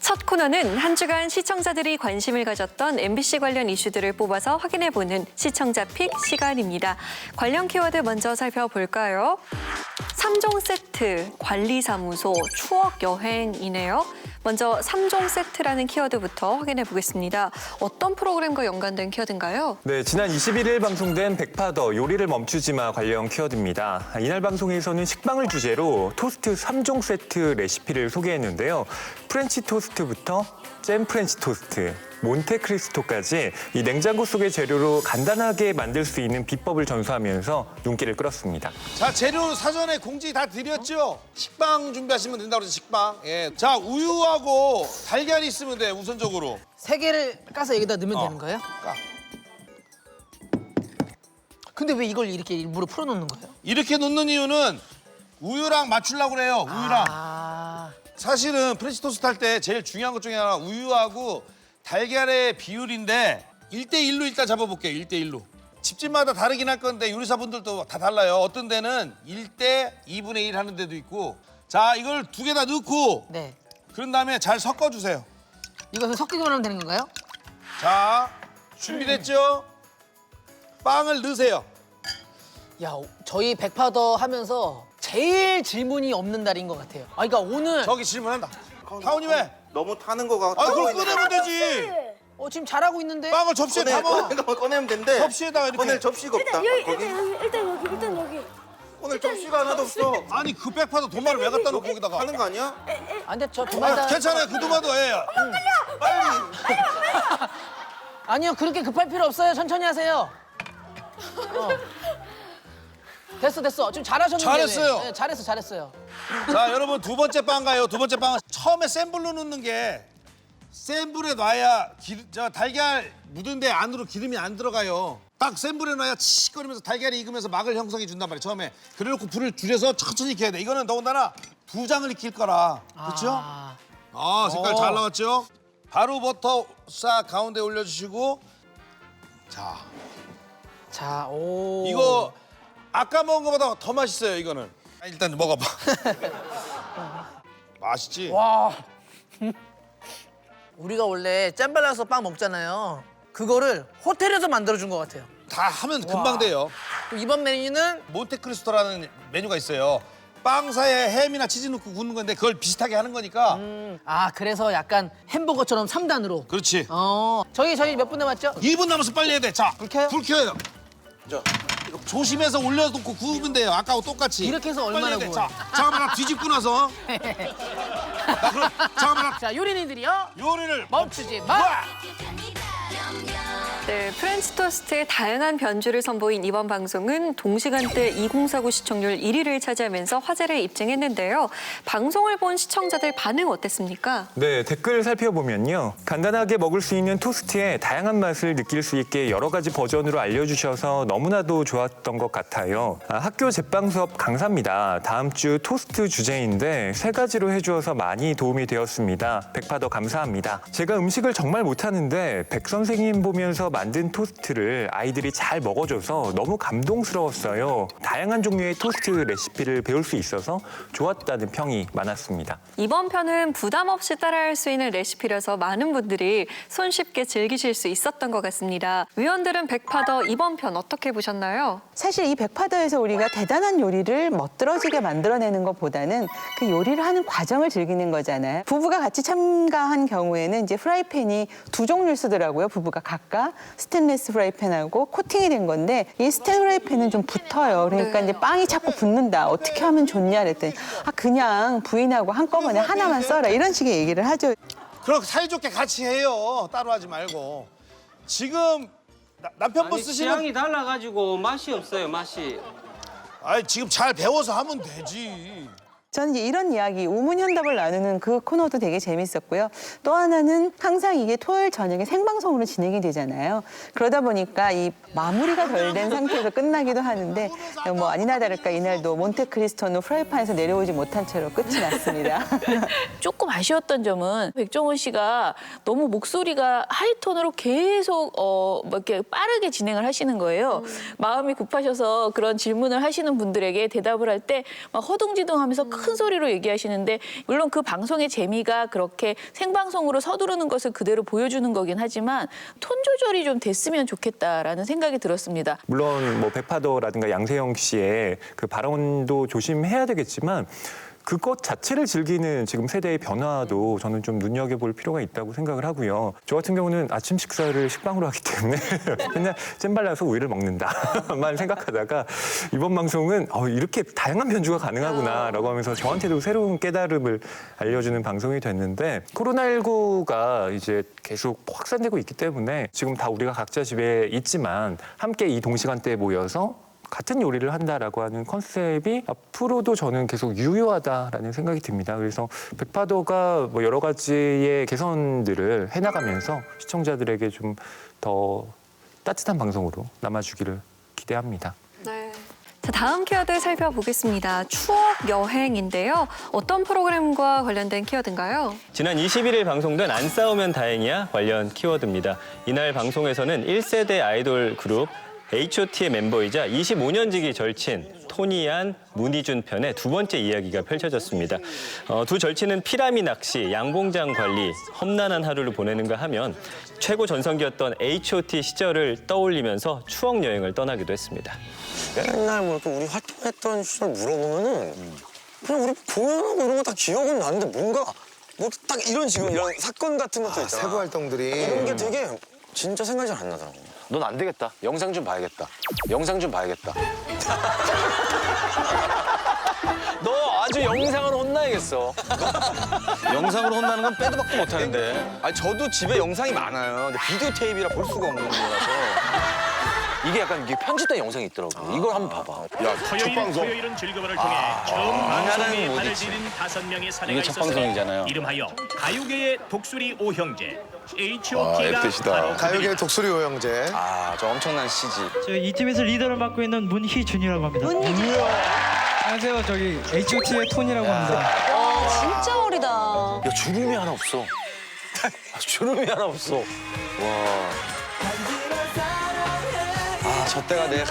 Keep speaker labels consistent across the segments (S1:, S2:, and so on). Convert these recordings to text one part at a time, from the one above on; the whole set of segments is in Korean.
S1: 첫 코너는 한 주간 시청자들이 관심을 가졌던 MBC 관련 이슈들을 뽑아서 확인해보는 시청자 픽 시간입니다. 관련 키워드 먼저 살펴볼까요? 3종 세트, 관리사무소, 추억여행이네요. 먼저 3종 세트라는 키워드부터 확인해 보겠습니다. 어떤 프로그램과 연관된 키워드인가요?
S2: 네, 지난 21일 방송된 백파더 요리를 멈추지 마 관련 키워드입니다. 이날 방송에서는 식빵을 주제로 토스트 3종 세트 레시피를 소개했는데요. 프렌치 토스트부터 잼 프렌치 토스트, 몬테크리스토까지 이 냉장고 속의 재료로 간단하게 만들 수 있는 비법을 전수하면서 눈길을 끌었습니다.
S3: 자, 재료 사전에 공지 다 드렸죠? 식빵 준비하시면 된다고 그래서 식빵. 예. 자, 우유하고 달걀이 있으면 돼, 우선적으로.
S4: 3개를 까서 여기다 넣으면 되는 거예요?
S3: 까.
S4: 근데 왜 이걸 이렇게 일부러 풀어놓는 거예요?
S3: 이렇게 놓는 이유는 우유랑 맞추려고 그래요, 우유랑.
S4: 아,
S3: 사실은 프렌치 토스트 할 때 제일 중요한 것 중에 하나 우유하고 달걀의 비율인데 1대1로 일단 잡아볼게요, 1대1로. 집집마다 다르긴 할 건데 요리사분들도 다 달라요. 어떤 데는 1대 2분의 1 하는 데도 있고. 자, 이걸 2개 다 넣고
S4: 네.
S3: 그런 다음에 잘 섞어주세요.
S4: 이거 섞이기만 하면 되는 건가요?
S3: 자, 준비됐죠? 빵을 넣으세요.
S4: 야, 저희 백파더 하면서 제일 질문이 없는 달인 것 같아요. 아, 그러니까 오늘
S3: 저기 질문한다. 하은이 왜?
S5: 너무 타는 거 같아.
S3: 아, 그걸 꺼내면 되지.
S4: 지금 잘하고 있는데.
S3: 빵을 접시에 담아.
S5: 꺼내면 된대.
S3: 접시에다가 이렇게.
S5: 꺼낼 접시가 없다.
S6: 일단 여기.
S5: 오늘 접시가 하나도 없어.
S3: 아니, 그 백파도 도마를 왜 갖다 놓고 거기다가.
S5: 하는 거 아니야?
S4: 안 돼, 저 도마다.
S3: 괜찮아요, 그 도마도 해.
S4: 아니요, 그렇게 급할 필요 없어요. 천천히 하세요. 됐어. 좀 잘하셨는데.
S3: 잘했어요.
S4: 네, 잘했어요.
S3: 자, 여러분 두 번째 빵 가요. 두 번째 빵은 처음에 센 불로 넣는 게 센 불에 놔야 달걀 묻은 데 안으로 기름이 안 들어가요. 딱 센 불에 놔야 치익거리면서 달걀이 익으면서 막을 형성해 준단 말이에요, 처음에. 그래놓고 불을 줄여서 천천히 익혀야 돼. 이거는 더군다나 부장을 익힐 거라. 그렇죠? 아, 색깔 잘 나왔죠? 바로 버터 싹 가운데 올려주시고.
S4: 자, 오.
S3: 이거 아까 먹은 것보다 더 맛있어요, 이거는. 일단 먹어봐. 맛있지?
S4: 와. 우리가 원래 잼 발라서 빵 먹잖아요. 그거를 호텔에서 만들어준 것 같아요.
S3: 다 하면 금방 돼요.
S4: 그럼 이번 메뉴는
S3: 몬테크리스토라는 메뉴가 있어요. 빵 사이에 햄이나 치즈 넣고 굽는 건데 그걸 비슷하게 하는 거니까.
S4: 그래서 약간 햄버거처럼 3단으로.
S3: 그렇지.
S4: 저희 몇 분 남았죠?
S3: 2분 남아서 빨리 해야 돼. 자,
S4: 불 켜요?
S3: 불 켜요.
S5: 저,
S3: 조심해서 올려놓고 구우면 돼요. 아까하고 똑같이.
S4: 이렇게 해서
S3: 빨리
S4: 얼마나
S3: 해야 돼.
S4: 구워요?
S3: 자, 잠깐만 나 뒤집고 나서. 나 그럼 잠깐만 나
S4: 자, 요리니들이요.
S3: 요리를
S4: 멈추지 마.
S1: 네, 프렌치 토스트의 다양한 변주를 선보인 이번 방송은 동시간대 2049 시청률 1위를 차지하면서 화제를 입증했는데요. 방송을 본 시청자들 반응 어땠습니까?
S2: 네, 댓글 살펴보면요. 간단하게 먹을 수 있는 토스트의 다양한 맛을 느낄 수 있게 여러 가지 버전으로 알려주셔서 너무나도 좋았던 것 같아요. 학교 제빵 수업 강사입니다. 다음 주 토스트 주제인데 3가지로 해주어서 많이 도움이 되었습니다. 백파더 감사합니다. 제가 음식을 정말 못하는데 백 선생님 보면서 만든 토스트를 아이들이 잘 먹어줘서 너무 감동스러웠어요. 다양한 종류의 토스트 레시피를 배울 수 있어서 좋았다는 평이 많았습니다.
S1: 이번 편은 부담 없이 따라할 수 있는 레시피라서 많은 분들이 손쉽게 즐기실 수 있었던 것 같습니다. 위원들은 백파더 이번 편 어떻게 보셨나요?
S7: 사실 이 백파더에서 우리가 대단한 요리를 멋들어지게 만들어내는 것보다는 그 요리를 하는 과정을 즐기는 거잖아요. 부부가 같이 참가한 경우에는 이제 프라이팬이 2종류를 쓰더라고요. 부부가 각각 스테인리스 프라이팬하고 코팅이 된 건데 이 스테인 프라이팬은 좀 붙어요. 그러니까 이제 빵이 자꾸 붙는다. 어떻게 하면 좋냐 그랬더니 그냥 부인하고 한꺼번에 하나만 써라. 이런 식의 얘기를 하죠.
S3: 그럼 사이좋게 같이 해요. 따로 하지 말고. 지금 남편분 쓰시는
S8: 취향이 달라가지고 맛이 없어요, 맛이.
S3: 지금 잘 배워서 하면 되지.
S7: 저는 이제 이런 이야기, 우문현답을 나누는 그 코너도 되게 재밌었고요. 또 하나는 항상 이게 토요일 저녁에 생방송으로 진행이 되잖아요. 그러다 보니까 이 마무리가 덜 된 상태에서 끝나기도 하는데 뭐 아니나 다를까 이날도 몬테크리스토는 프라이팬에서 내려오지 못한 채로 끝이 났습니다.
S9: 조금 아쉬웠던 점은 백종원 씨가 너무 목소리가 하이톤으로 계속 이렇게 빠르게 진행을 하시는 거예요. 마음이 급하셔서 그런 질문을 하시는 분들에게 대답을 할 때 막 허둥지둥하면서 큰 소리로 얘기하시는데 물론 그 방송의 재미가 그렇게 생방송으로 서두르는 것을 그대로 보여주는 거긴 하지만 톤 조절이 좀 됐으면 좋겠다라는 생각이 들었습니다.
S2: 물론 뭐 백파더라든가 양세형 씨의 그 발언도 조심해야 되겠지만 그것 자체를 즐기는 지금 세대의 변화도 저는 좀 눈여겨볼 필요가 있다고 생각을 하고요. 저 같은 경우는 아침 식사를 식빵으로 하기 때문에 맨날 잼 발라서 우유를 먹는다만 생각하다가 이번 방송은 이렇게 다양한 변주가 가능하구나라고 하면서 저한테도 새로운 깨달음을 알려주는 방송이 됐는데 코로나19가 이제 계속 확산되고 있기 때문에 지금 다 우리가 각자 집에 있지만 함께 이 동시간대에 모여서 같은 요리를 한다라고 하는 컨셉이 앞으로도 저는 계속 유효하다라는 생각이 듭니다. 그래서 백파더가 뭐 여러 가지의 개선들을 해나가면서 시청자들에게 좀 더 따뜻한 방송으로 남아주기를 기대합니다.
S1: 네. 자, 다음 키워드 살펴보겠습니다. 추억 여행인데요. 어떤 프로그램과 관련된 키워드인가요?
S10: 지난 21일 방송된 안 싸우면 다행이야 관련 키워드입니다. 이날 방송에서는 1세대 아이돌 그룹 H.O.T의 멤버이자 25년지기 절친 토니안, 문희준 편의 두 번째 이야기가 펼쳐졌습니다. 두 절친은 피라미 낚시, 양봉장 관리, 험난한 하루를 보내는가 하면 최고 전성기였던 H.O.T 시절을 떠올리면서 추억 여행을 떠나기도 했습니다.
S11: 맨날 뭐 이렇게 우리 활동했던 시절 물어보면은 그냥 우리 공연하고 이런 거 다 기억은 나는데 뭔가 뭐 딱 이런 지금 이런 사건 같은 것도 있잖아.
S5: 세부 활동들이
S11: 이런 게 되게 진짜 생각이 잘 안 나더라고.
S12: 넌 안 되겠다. 영상 좀 봐야겠다. 영상 좀 봐야겠다.
S11: 너 아주 영상으로 혼나야겠어.
S12: 영상으로 혼나는 건 빼도 박도 못하는데.
S11: 아니 저도 집에 영상이 많아요. 근데 비디오 테이프라 볼 수가 없는 거라서.
S12: 이게 약간 이게 편집된 영상이 있더라고. 이걸 한번 봐봐.
S5: 야, 첫 방송.
S13: 토요일은 즐거움을 통해 처음 방송에 발을 디딘 5명의 사내가
S12: 이게 첫
S13: 있었으니
S12: 방송이잖아요.
S13: 이름하여 가요계의 독수리 오형제 H.O.T가 바로
S5: 가요계 독수리 오형제.
S12: 저 엄청난 CG.
S14: 저희 이 팀에서 리더를 맡고 있는 문희준이라고 합니다. 안녕하세요. 저기 H.O.T의 톤이라고 합니다.
S6: 진짜 어리다.
S12: 야, 주름이 하나 없어. 주름이 하나 없어. 와.
S11: 저 때가 내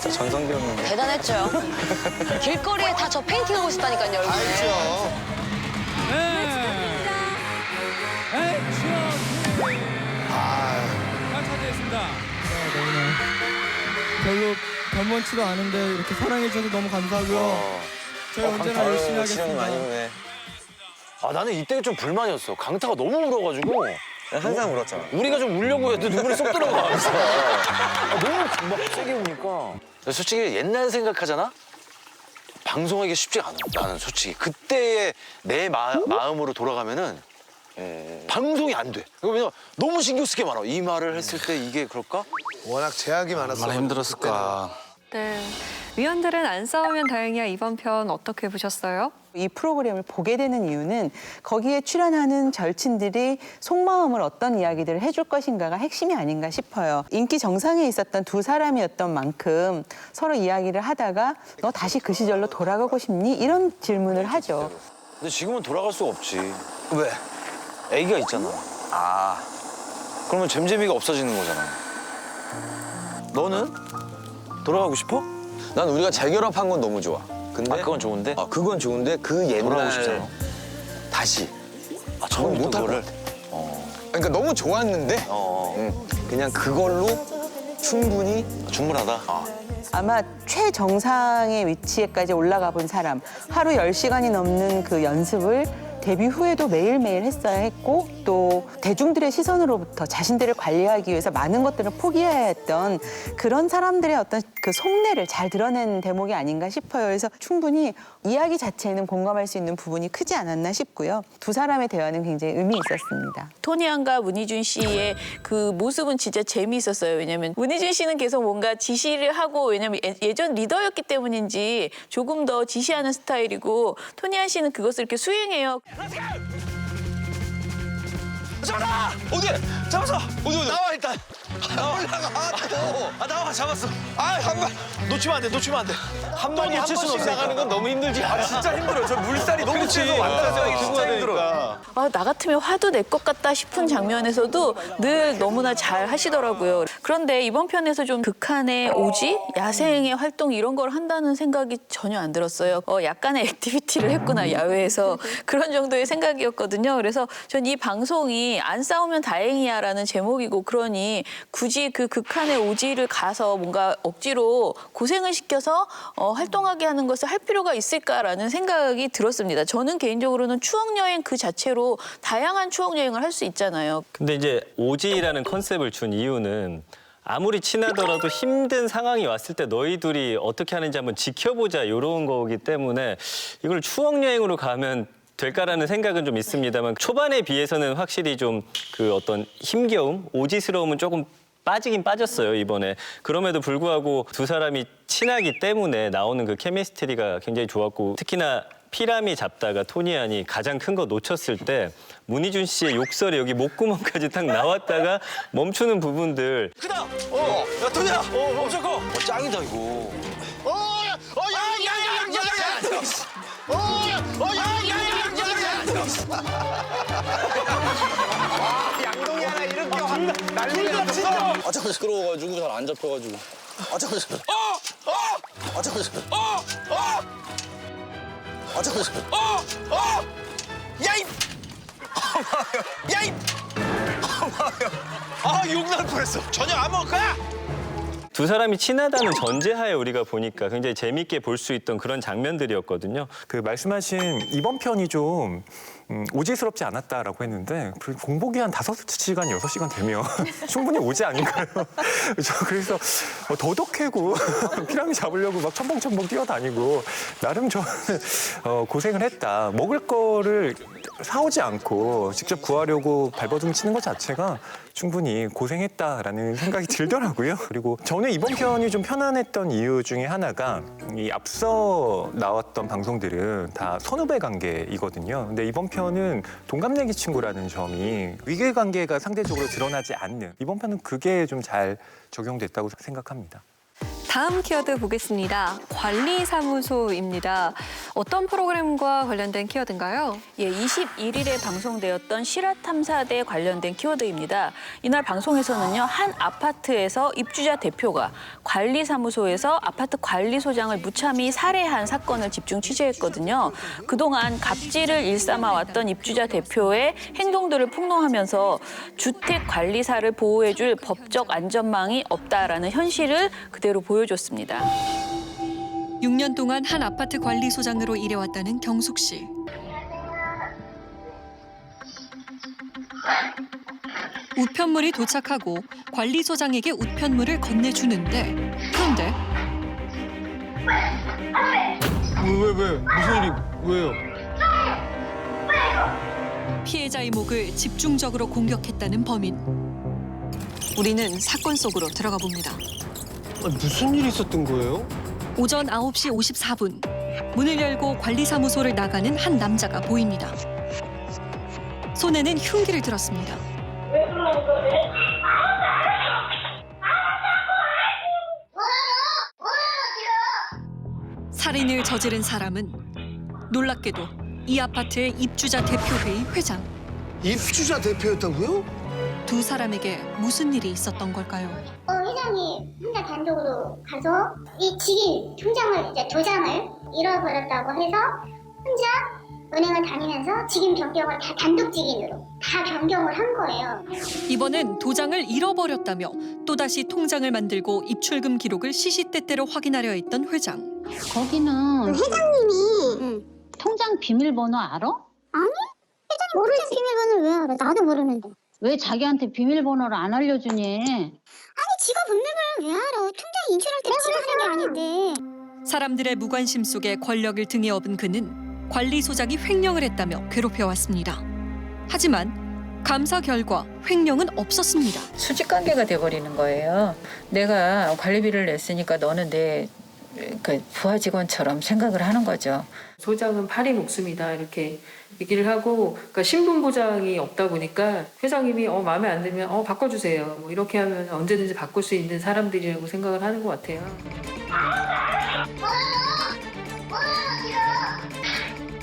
S11: 진짜 전성기였는데.
S6: 대단했죠. 길거리에 다 저 페인팅하고 있었다니까요. 얼굴에.
S5: 알죠.
S14: 차지했습니다. 별로 변변치도 않은데 이렇게 사랑해주셔서 너무 감사하고요. 저희 언제나 열심히 하겠습니다.
S12: 나는 이때 좀 불만이었어. 강타가 너무 울어가지고.
S11: 항상 울었잖아.
S12: 우리가 좀 울려고 해도 눈물이 쏙 들어가면서. 너무 막 세게 우니까. 솔직히 옛날 생각하잖아? 방송하기 쉽지가 않아. 나는 솔직히. 그때의 내 마음으로 돌아가면은 방송이 안 돼. 왜냐면 너무 신경 쓰게 많아. 이 말을 했을 때 이게 그럴까?
S5: 워낙 제약이 많았어.
S12: 얼마나 힘들었을까.
S1: 네. 위원들은 안 싸우면 다행이야 이번 편 어떻게 보셨어요?
S7: 이 프로그램을 보게 되는 이유는 거기에 출연하는 절친들이 속마음을 어떤 이야기들을 해줄 것인가가 핵심이 아닌가 싶어요. 인기 정상에 있었던 두 사람이었던 만큼 서로 이야기를 하다가 너 다시 그 시절로 돌아가고 싶니? 이런 질문을 하죠.
S12: 근데 지금은 돌아갈 수가 없지. 왜? 애기가 있잖아. 그러면 잼잼이가 없어지는 거잖아. 너는? 돌아가고 싶어?
S11: 난 우리가 재결합한 건 너무 좋아. 근데
S12: 그건 좋은데?
S11: 그건 좋은데 그 옛날
S12: 돌아가고 싶잖아.
S11: 다시.
S12: 처음부터
S11: 못할
S12: 그거를?
S11: 그러니까 너무 좋았는데 그냥 그걸로 충분히
S12: 충분하다.
S7: 아마 최정상의 위치에까지 올라가 본 사람, 하루 10시간이 넘는 그 연습을 데뷔 후에도 매일매일 했어야 했고 또 대중들의 시선으로부터 자신들을 관리하기 위해서 많은 것들을 포기해야 했던 그런 사람들의 어떤 그 속내를 잘 드러낸 대목이 아닌가 싶어요. 그래서 충분히 이야기 자체에는 공감할 수 있는 부분이 크지 않았나 싶고요. 두 사람의 대화는 굉장히 의미 있었습니다.
S9: 토니안과 문희준 씨의 그 모습은 진짜 재미있었어요. 왜냐면 문희준 씨는 계속 뭔가 지시를 하고 왜냐면 예전 리더였기 때문인지 조금 더 지시하는 스타일이고 토니안 씨는 그것을 이렇게 수행해요.
S11: 잡았다! 어디? 잡았어! 어디? 나와 일단!
S12: 나와 잡았어. 한 발. 놓치면 안 돼. 놓치면 안 돼. 한 번이 한 번씩 나가는 건 너무 힘들지.
S2: 진짜 힘들어. 저 물살이 너무 치서 완전히 진짜 힘들어.
S9: 나 같으면 화도 낼 것 같다 싶은 장면에서도 늘 너무나 잘 하시더라고요. 그런데 이번 편에서 좀 극한의 오지, 야생의 활동 이런 걸 한다는 생각이 전혀 안 들었어요. 약간의 액티비티를 했구나, 야외에서. 그런 정도의 생각이었거든요. 그래서 전 이 방송이 안 싸우면 다행이야라는 제목이고 그러니 굳이 그 극한의 오지를 가서 뭔가 억지로 고생을 시켜서 활동하게 하는 것을 할 필요가 있을까라는 생각이 들었습니다. 저는 개인적으로는 추억여행 그 자체로 다양한 추억여행을 할 수 있잖아요.
S10: 근데 이제 오지라는 컨셉을 준 이유는 아무리 친하더라도 힘든 상황이 왔을 때 너희 둘이 어떻게 하는지 한번 지켜보자 이런 거기 때문에 이걸 추억여행으로 가면 될까라는 생각은 좀 있습니다만 초반에 비해서는 확실히 좀 그 어떤 힘겨움, 오지스러움은 조금 빠지긴 빠졌어요, 이번에. 그럼에도 불구하고 두 사람이 친하기 때문에 나오는 그 케미스트리가 굉장히 좋았고 특히나 피라미 잡다가 토니안이 가장 큰 거 놓쳤을 때 문희준 씨의 욕설이 여기 목구멍까지 딱 나왔다가 멈추는 부분들.
S12: 크다. 야 토니야. 엄청 커. 짱이다 이거.
S5: 양동이 하나 이렇게 난리가 났어.
S11: 잠깐 시끄러워가지고 잘 안 잡혀가지고. 잠깐.
S12: 욕 나올 뻔했어. 전혀 안 먹을 거야?
S10: 두 사람이 친하다는 전제하에 우리가 보니까 굉장히 재밌게 볼 수 있던 그런 장면들이었거든요.
S2: 그 말씀하신 이번 편이 좀 오지스럽지 않았다라고 했는데 공복이 한 5시간, 6시간 되면 충분히 오지 아닌가요? 저 그래서 더덕 캐고 피라미 잡으려고 막 첨벙첨벙 뛰어다니고 나름 저는 고생을 했다. 먹을 거를 사오지 않고 직접 구하려고 발버둥 치는 것 자체가 충분히 고생했다라는 생각이 들더라고요. 그리고 저는 이번 편이 좀 편안했던 이유 중에 하나가 이 앞서 나왔던 방송들은 다 선후배 관계이거든요. 근데 이번 편은 동갑내기 친구라는 점이 위계 관계가 상대적으로 드러나지 않는 이번 편은 그게 좀 잘 적용됐다고 생각합니다.
S1: 다음 키워드 보겠습니다. 관리사무소입니다. 어떤 프로그램과 관련된 키워드인가요?
S9: 21일에 방송되었던 실화탐사대 관련된 키워드입니다. 이날 방송에서는요, 한 아파트에서 입주자 대표가 관리사무소에서 아파트 관리소장을 무참히 살해한 사건을 집중 취재했거든요. 그동안 갑질을 일삼아왔던 입주자 대표의 행동들을 폭로하면서 주택관리사를 보호해줄 법적 안전망이 없다라는 현실을 그대로 보여줬습니다.
S15: 6년 동안 한 아파트 관리소장으로 일해왔다는 경숙 씨. 우편물이 도착하고 관리소장에게 우편물을 건네주는데 그런데
S14: 왜? 무슨 일이 왜요?
S15: 피해자의 목을 집중적으로 공격했다는 범인. 우리는 사건 속으로 들어가 봅니다.
S14: 무슨 일이 있었던 거예요?
S15: 오전 9시 54분. 문을 열고 관리사무소를 나가는 한 남자가 보입니다. 손에는 흉기를 들었습니다. 살인을 저지른 사람은 놀랍게도 이 아파트의 입주자 대표회의 회장.
S5: 입주자 대표였다고요?
S15: 두 사람에게 무슨 일이 있었던 걸까요?
S16: 회장이 혼자 단독으로 가서 이 직인 통장을 이제 도장을 잃어버렸다고 해서 혼자 은행을 다니면서 직인 변경을 다 단독 직인으로 다 변경을 한 거예요.
S15: 이번엔 도장을 잃어버렸다며 또다시 통장을 만들고 입출금 기록을 시시때때로 확인하려 했던 회장.
S16: 거기는 회장님이
S17: 통장 비밀번호 알아?
S16: 아니? 회장님 모르지. 비밀번호를 왜 알아? 나도 모르는데.
S17: 왜 자기한테 비밀번호를 안 알려주니?
S16: 아니 지가 본명을 왜 알아? 통장 인출할 때 지가 하는 게 아닌데.
S15: 사람들의 무관심 속에 권력을 등에 업은 그는 관리소장이 횡령을 했다며 괴롭혀왔습니다. 하지만 감사 결과 횡령은 없었습니다.
S18: 수직관계가 돼버리는 거예요. 내가 관리비를 냈으니까 너는 내 그 부하 직원처럼 생각을 하는 거죠.
S19: 소장은 파리 목숨이다 이렇게 얘기를 하고, 그러니까 신분 보장이 없다 보니까 회장님이 마음에 안 들면 바꿔주세요. 뭐 이렇게 하면 언제든지 바꿀 수 있는 사람들이라고 생각을 하는 것 같아요.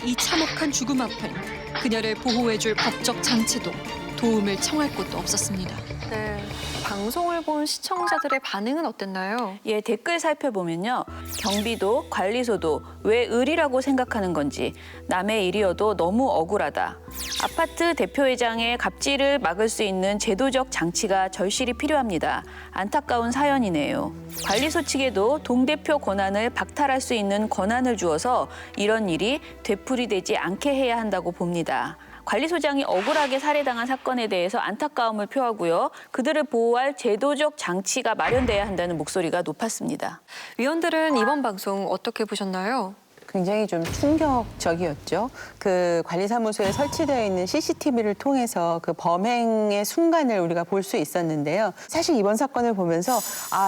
S15: 이 참혹한 죽음 앞엔 그녀를 보호해줄 법적 장치도 도움을 청할 곳도 없었습니다.
S1: 네, 방송을 본 시청자들의 반응은 어땠나요?
S9: 예, 댓글 살펴보면요. 경비도 관리소도 왜 을이라고 생각하는 건지, 남의 일이어도 너무 억울하다. 아파트 대표회장의 갑질을 막을 수 있는 제도적 장치가 절실히 필요합니다. 안타까운 사연이네요. 관리소 측에도 동대표 권한을 박탈할 수 있는 권한을 주어서 이런 일이 되풀이되지 않게 해야 한다고 봅니다. 관리소장이 억울하게 살해당한 사건에 대해서 안타까움을 표하고요. 그들을 보호할 제도적 장치가 마련돼야 한다는 목소리가 높았습니다.
S1: 위원들은 이번 방송 어떻게 보셨나요?
S7: 굉장히 좀 충격적이었죠. 그 관리사무소에 설치되어 있는 CCTV를 통해서 그 범행의 순간을 우리가 볼 수 있었는데요. 사실 이번 사건을 보면서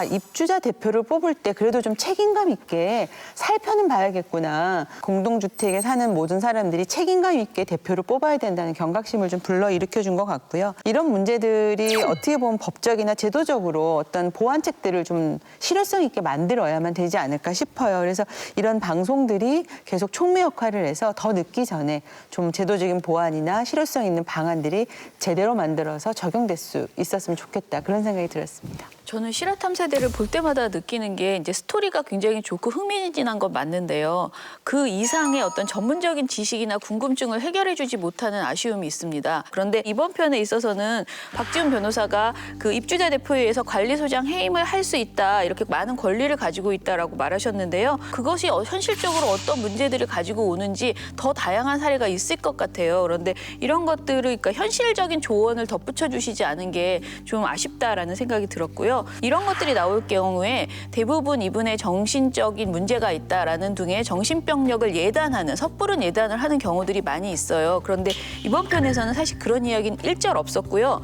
S7: 입주자 대표를 뽑을 때 그래도 좀 책임감 있게 살펴는 봐야겠구나. 공동주택에 사는 모든 사람들이 책임감 있게 대표를 뽑아야 된다는 경각심을 좀 불러일으켜준 것 같고요. 이런 문제들이 어떻게 보면 법적이나 제도적으로 어떤 보완책들을 좀 실효성 있게 만들어야만 되지 않을까 싶어요. 그래서 이런 방송들이 계속 촉매 역할을 해서 더 늦기 전에 좀 제도적인 보완이나 실효성 있는 방안들이 제대로 만들어서 적용될 수 있었으면 좋겠다. 그런 생각이 들었습니다.
S9: 저는 실화탐사대를 볼 때마다 느끼는 게 이제 스토리가 굉장히 좋고 흥미진한 건 맞는데요. 그 이상의 어떤 전문적인 지식이나 궁금증을 해결해주지 못하는 아쉬움이 있습니다. 그런데 이번 편에 있어서는 박지훈 변호사가 그 입주자 대표회에서 관리소장 해임을 할 수 있다, 이렇게 많은 권리를 가지고 있다라고 말하셨는데요. 그것이 현실적으로 어떤 문제들을 가지고 오는지 더 다양한 사례가 있을 것 같아요. 그런데 이런 것들을 그러니까 현실적인 조언을 덧붙여 주시지 않은 게 좀 아쉽다라는 생각이 들었고요. 이런 것들이 나올 경우에 대부분 이분의 정신적인 문제가 있다라는 등의 정신병력을 예단하는, 섣부른 예단을 하는 경우들이 많이 있어요. 그런데 이번 편에서는 사실 그런 이야기는 일절 없었고요.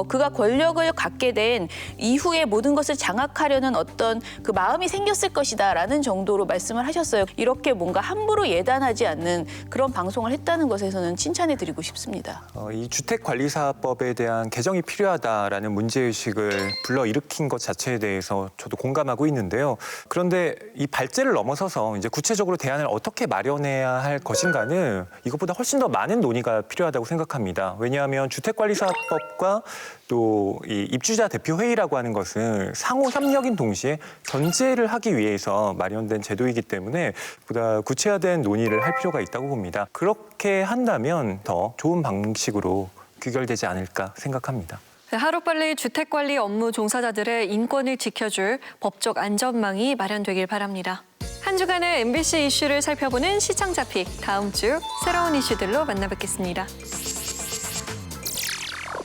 S9: 그가 권력을 갖게 된 이후에 모든 것을 장악하려는 어떤 그 마음이 생겼을 것이다라는 정도로 말씀을 하셨어요. 이렇게 뭔가 함부로 예단하지 않는 그런 방송을 했다는 것에서는 칭찬해드리고 싶습니다.
S2: 이 주택관리사업법에 대한 개정이 필요하다라는 문제의식을 불러일으킨 것 자체에 대해서 저도 공감하고 있는데요. 그런데 이 발제를 넘어서서 이제 구체적으로 대안을 어떻게 마련해야 할 것인가는 이것보다 훨씬 더 많은 논의가 필요하다고 생각합니다. 왜냐하면 주택관리사업법과 또 이 입주자 대표회의라고 하는 것은 상호 협력인 동시에 견제를 하기 위해서 마련된 제도이기 때문에 보다 구체화된 논의를 할 필요가 있다고 봅니다. 그렇게 한다면 더 좋은 방식으로 귀결되지 않을까 생각합니다.
S1: 하루빨리 주택관리 업무 종사자들의 인권을 지켜줄 법적 안전망이 마련되길 바랍니다. 한 주간의 MBC 이슈를 살펴보는 시청자 픽, 다음 주 새로운 이슈들로 만나뵙겠습니다.